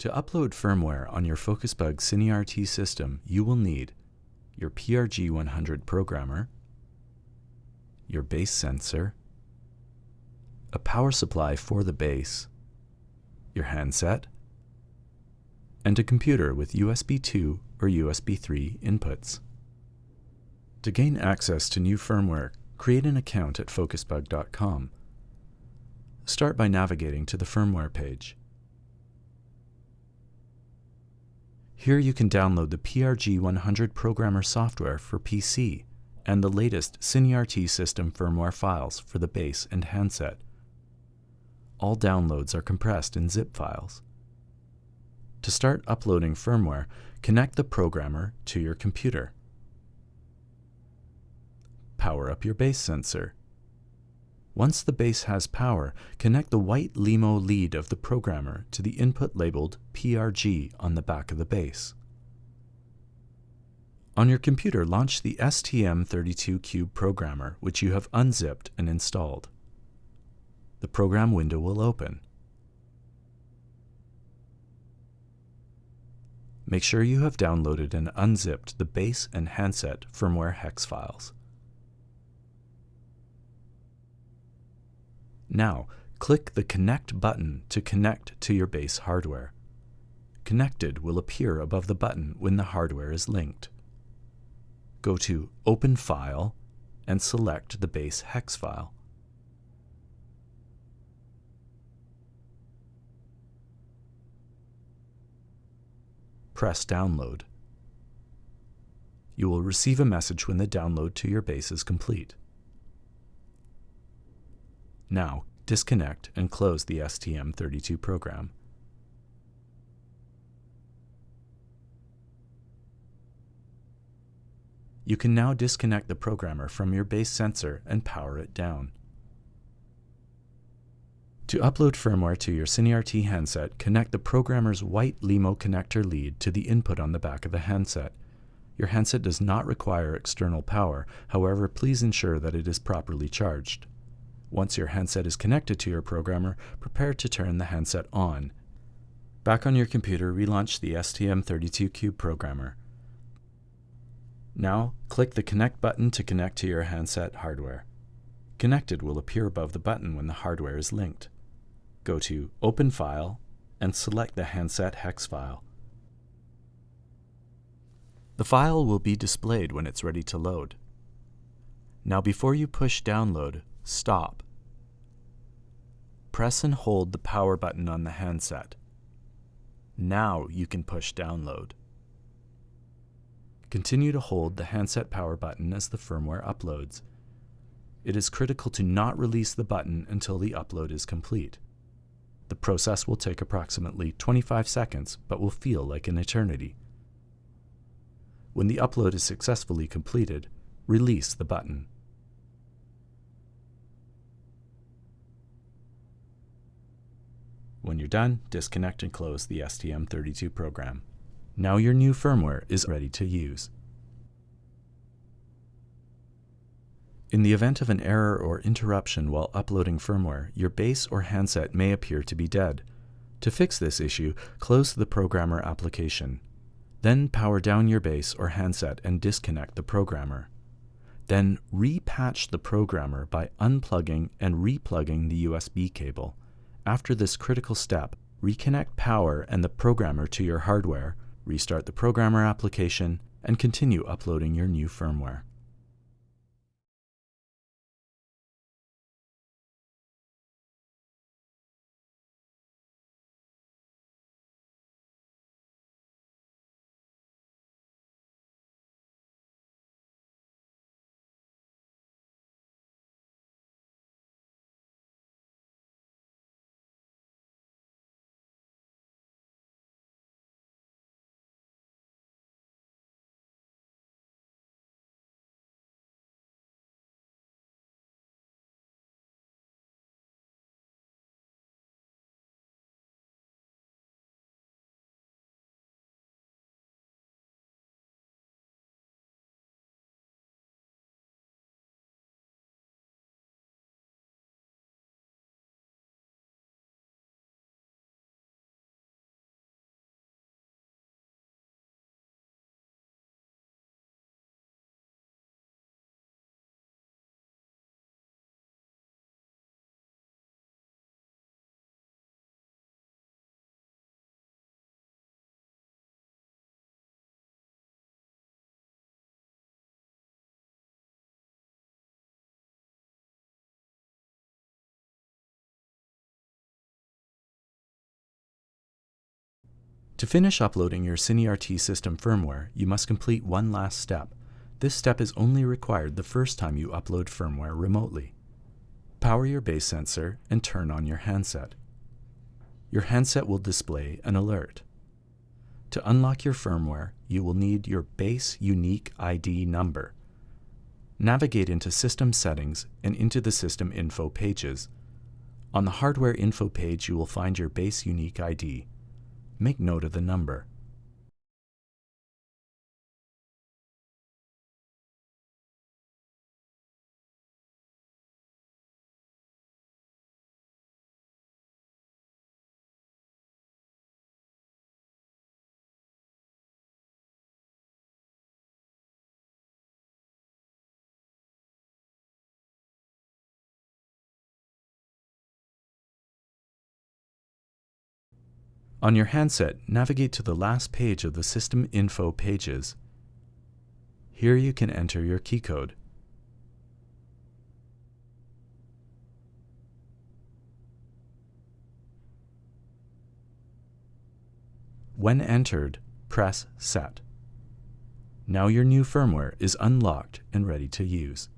To upload firmware on your FocusBug Cine system, you will need your PRG-100 Programmer, your base sensor, a power supply for the base, your handset, and a computer with USB 2 or USB 3 inputs. To gain access to new firmware, create an account at focusbug.com. Start by navigating to the firmware page. Here you can download the PRG-100 Programmer software for PC and the latest Cine system firmware files for the base and handset. All downloads are compressed in zip files. To start uploading firmware, connect the programmer to your computer. Power up your base sensor. Once the base has power, connect the white LEMO lead of the programmer to the input labeled PRG on the back of the base. On your computer, launch the STM32Cube programmer, which you have unzipped and installed. The program window will open. Make sure you have downloaded and unzipped the base and handset firmware hex files. Now, click the Connect button to connect to your base hardware. Connected will appear above the button when the hardware is linked. Go to Open File and select the base hex file. Press Download. You will receive a message when the download to your base is complete. Now, disconnect and close the STM32 program. You can now disconnect the programmer from your base sensor and power it down. To upload firmware to your Cine handset, connect the programmer's white LEMO connector lead to the input on the back of the handset. Your handset does not require external power, however, please ensure that it is properly charged. Once your handset is connected to your programmer, prepare to turn the handset on. Back on your computer, relaunch the STM32Cube programmer. Now, click the Connect button to connect to your handset hardware. Connected will appear above the button when the hardware is linked. Go to Open File and select the handset hex file. The file will be displayed when it's ready to load. Now, before you push download, stop. Press and hold the power button on the handset. Now you can push download. Continue to hold the handset power button as the firmware uploads. It is critical to not release the button until the upload is complete. The process will take approximately 25 seconds, but will feel like an eternity. When the upload is successfully completed, release the button. When you're done, disconnect and close the STM32 program. Now your new firmware is ready to use. In the event of an error or interruption while uploading firmware, your base or handset may appear to be dead. To fix this issue, close the programmer application. Then power down your base or handset and disconnect the programmer. Then repatch the programmer by unplugging and replugging the USB cable. After this critical step, reconnect power and the programmer to your hardware, restart the programmer application, and continue uploading your new firmware. To finish uploading your Cine system firmware, you must complete one last step. This step is only required the first time you upload firmware remotely. Power your base sensor and turn on your handset. Your handset will display an alert. To unlock your firmware, you will need your base unique ID number. Navigate into System Settings and into the System Info pages. On the Hardware Info page, you will find your base unique ID. Make note of the number. On your handset, navigate to the last page of the System Info pages. Here you can enter your keycode. When entered, press Set. Now your new firmware is unlocked and ready to use.